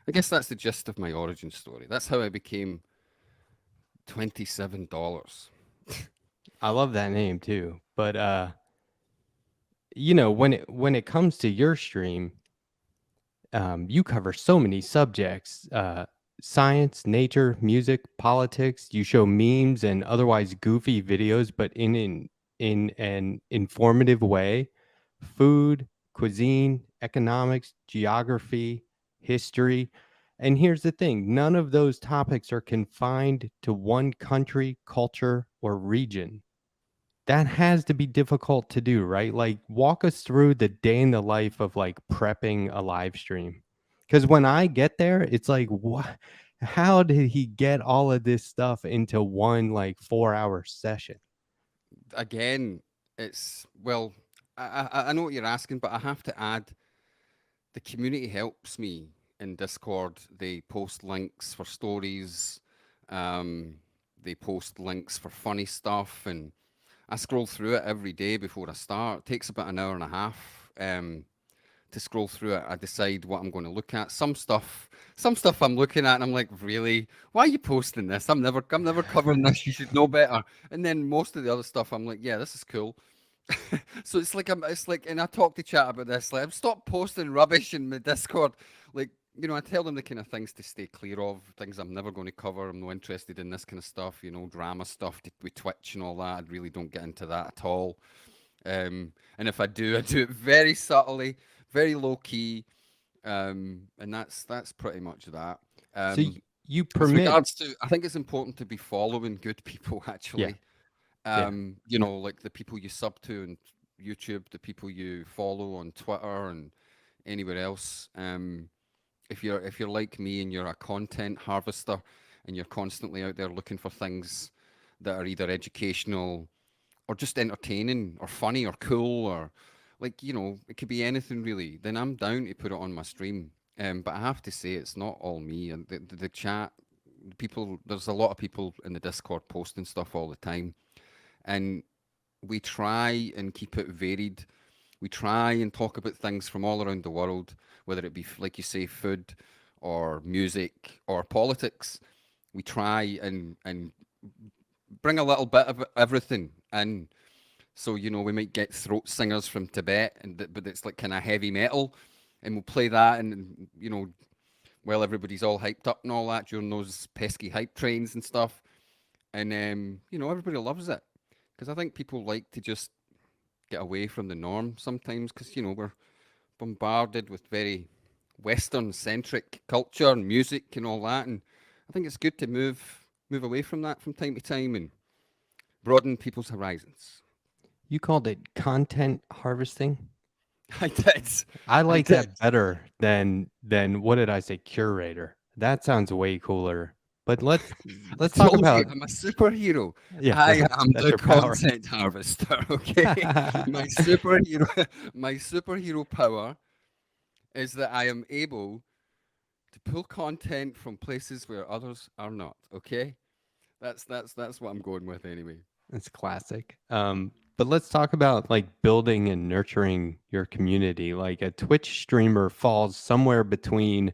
I guess that's the gist of my origin story. That's how I became $27. I love that name too. But when it comes to your stream, you cover so many subjects: science, nature, music, politics. You show memes and otherwise goofy videos, but in an informative way. Food, cuisine, economics, geography, history. And here's the thing: none of those topics are confined to one country, culture, or region. That has to be difficult to do, right? Like, walk us through the day in the life of like prepping a live stream. Because when I get there, it's like, what? How did he get all of this stuff into one like 4 hour session? Again, it's well, I know what you're asking, but I have to add the community helps me in Discord. They post links for stories. Um, they post links for funny stuff, and I scroll through it every day before I start. It takes about an hour and a half to scroll through it. I decide what I'm going to look at. Some stuff I'm looking at, and I'm like, really? Why are you posting this? I'm never covering this. You should know better. And then most of the other stuff, I'm like, yeah, this is cool. So it's like, and I talk to chat about this. Like, stop posting rubbish in the Discord. Like, I tell them the kind of things to stay clear of, things I'm never going to cover. I'm not interested in this kind of stuff, drama stuff with Twitch and all that. I really don't get into that at all. And if I do, I do it very subtly, very low key. And that's pretty much that. So Um, you as permit, regards to, I think it's important to be following good people yeah, actually. yeah. Like the people you sub to on YouTube, the people you follow on Twitter and anywhere else. If you're like me and you're a content harvester and you're constantly out there looking for things that are either educational or just entertaining or funny or cool or like it could be anything really, then I'm down to put it on my stream. But I have to say it's not all me, and the chat people, there's a lot of people in the Discord posting stuff all the time, and we try and keep it varied. We try and talk about things from all around the world, whether it be, like you say, food or music or politics. We try and bring a little bit of everything. And so, we might get throat singers from Tibet, but it's like kind of heavy metal, and we'll play that, and while everybody's all hyped up and all that during those pesky hype trains and stuff, and everybody loves it because I think people like to just get away from the norm sometimes because we're bombarded with very Western centric culture and music and all that, and I think it's good to move away from that from time to time and broaden people's horizons. You called it content harvesting. I did. I I like did. that better than what did I say, curator. That sounds way cooler. But I let's talk told you about, I'm a superhero. yeah, I right. am That's the your power. content harvester. Okay, my superhero, my superhero power is that I am able to pull content from places where others are not. Okay, that's what I'm going with anyway. It's classic. But let's talk about like building and nurturing your community. Like a Twitch streamer falls somewhere between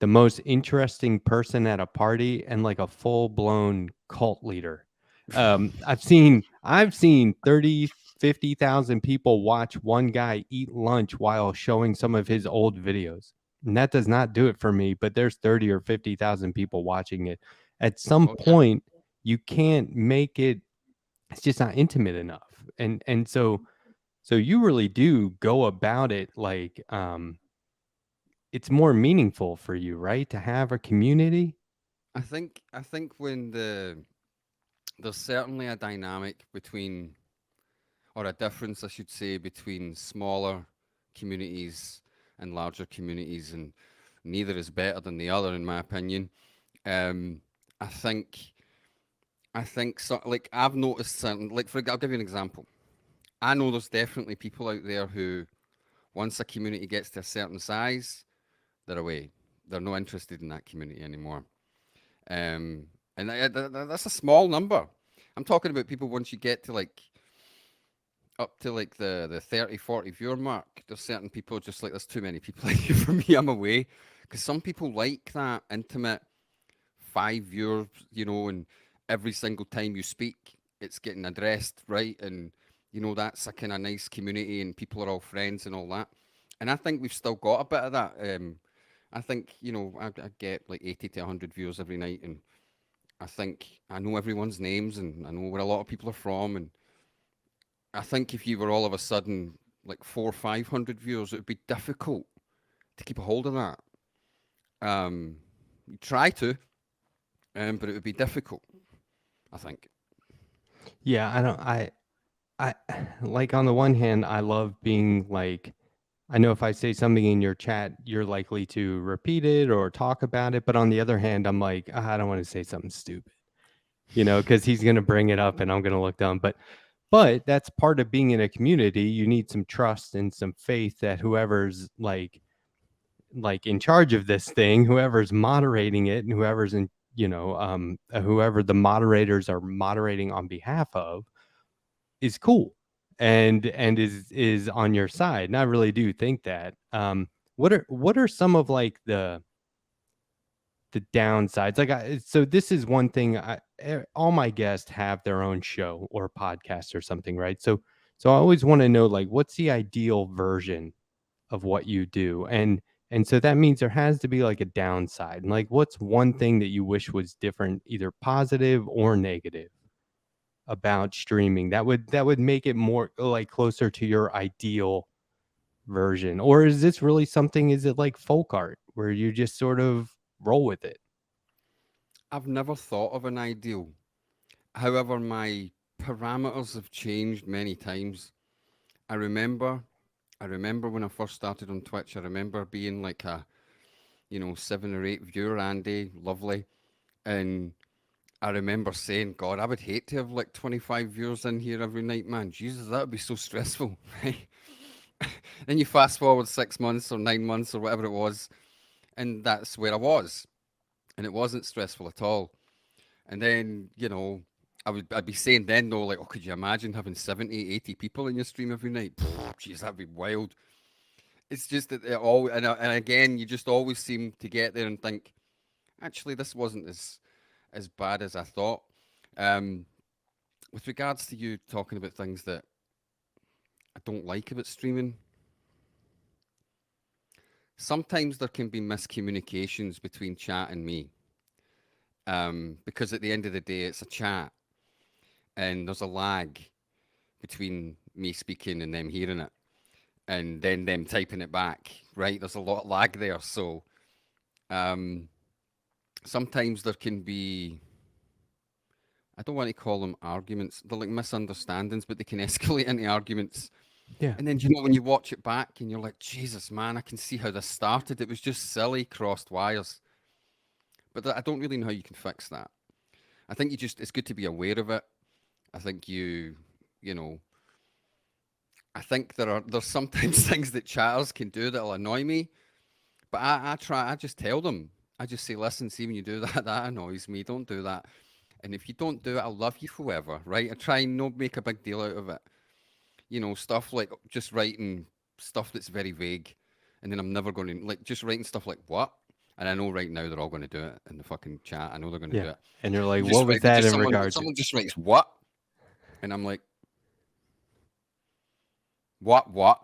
the most interesting person at a party and like a full blown cult leader. I've seen 30, 50,000 people watch one guy eat lunch while showing some of his old videos. And that does not do it for me, but there's 30 or 50,000 people watching it. At some Oh yeah, point, you can't make it, it's just not intimate enough. And so you really do go about it like it's more meaningful for you, right? To have a community. I think when there's certainly a dynamic between, or a difference, I should say, between smaller communities and larger communities, and neither is better than the other, in my opinion. Um, I think, I think so. Like I've noticed certain, like I'll give you an example. I know there's definitely people out there who, once a community gets to a certain size, they're away. They're not interested in that community anymore. Um, and that's a small number. I'm talking about people once you get to like up to like the 30, 40 viewer mark, there's certain people just like, there's too many people like you for me, I'm away. Because some people like that intimate 5 viewers, and every single time you speak, it's getting addressed, right? And, that's a kind of nice community and people are all friends and all that. And I think we've still got a bit of that. I think, I get like 80 to 100 viewers every night. And I think I know everyone's names and I know where a lot of people are from. And I think if you were all of a sudden like 400 or 500 viewers, it would be difficult to keep a hold of that. You try to, but it would be difficult, I think. Yeah, I don't I like on the one hand, I love being like I know if I say something in your chat, you're likely to repeat it or talk about it, but on the other hand, I'm like, "Ah, I don't want to say something stupid, because he's going to bring it up and I'm going to look dumb. But that's part of being in a community. You need some trust and some faith that whoever's like in charge of this thing, whoever's moderating it, and whoever's in whoever the moderators are moderating on behalf of is cool and is on your side. And I really do think that. What are some of like the downsides? Like, so this is one thing. All my guests have their own show or podcast or something, right? So I always want to know, like, what's the ideal version of what you do, and so that means there has to be like a downside. And like, what's one thing that you wish was different, either positive or negative, about streaming that would make it more like closer to your ideal version? Or is this really something, is it like folk art where you just sort of roll with it? I've never thought of an ideal. However, my parameters have changed many times. I remember, I remember when I first started on Twitch. I remember being like a, 7 or 8 viewer Andy, lovely, and I remember saying, God, I would hate to have like 25 viewers in here every night, man. Jesus, that would be so stressful, right? Then you fast forward 6 months or 9 months or whatever it was, and that's where I was. And it wasn't stressful at all. And then, I'd be saying then though, like, oh, could you imagine having 70, 80 people in your stream every night? Jeez, that'd be wild. It's just that it all, and again, you just always seem to get there and think, actually, this wasn't as bad as I thought. Um, with regards to you talking about things that I don't like about streaming, sometimes there can be miscommunications between chat and me. Because at the end of the day, it's a chat and there's a lag between me speaking and them hearing it and then them typing it back, right? There's a lot of lag there. So um, sometimes there can be, I don't want to call them arguments, they're like misunderstandings, but they can escalate into arguments. Yeah. And then, when you watch it back and you're like, Jesus, man, I can see how this started. It was just silly crossed wires. But I don't really know how you can fix that. I think it's good to be aware of it. I think you know, I think there's sometimes things that chatters can do that'll annoy me, but I just tell them. I just say, listen, see when you do that, that annoys me. Don't do that. And if you don't do it, I'll love you forever, right? I try and not make a big deal out of it. Stuff like just writing stuff that's very vague, and then I'm never going to like just writing stuff like what. And I know right now they're all going to do it in the fucking chat. I know they're going to Yeah. do it. And you're like, You just what was write, that just in regard to? someone just writes what, and I'm like, what? But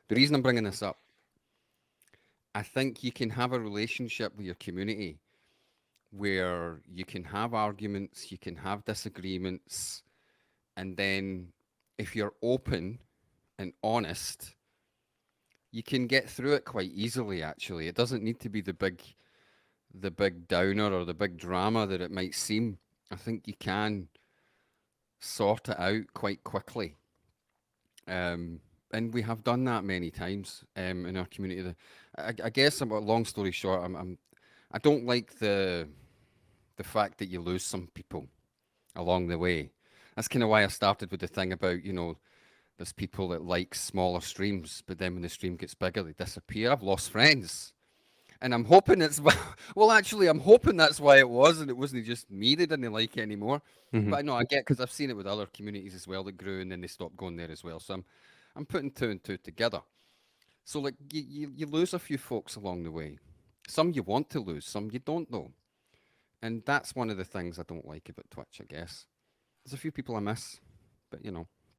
the reason I'm bringing this up, I think you can have a relationship with your community where you can have arguments, you can have disagreements, and then if you're open and honest, you can get through it quite easily. Actually, it doesn't need to be the big downer or the big drama that it might seem. I think you can sort it out quite quickly. Um, and we have done that many times in our community. I guess, long story short, I don't like the fact that you lose some people along the way. That's kind of why I started with the thing about, there's people that like smaller streams, but then when the stream gets bigger, they disappear. I've lost friends. And I'm hoping it's well, actually, I'm hoping that's why it was, and it wasn't just me they didn't like anymore. Hmm. But I know I get because I've seen it with other communities as well that grew, and then they stopped going there as well. So I'm putting two and two together. So like you lose a few folks along the way. Some you want to lose, some you don't know, and that's one of the things I don't like about Twitch. I guess there's a few people I miss, but you know.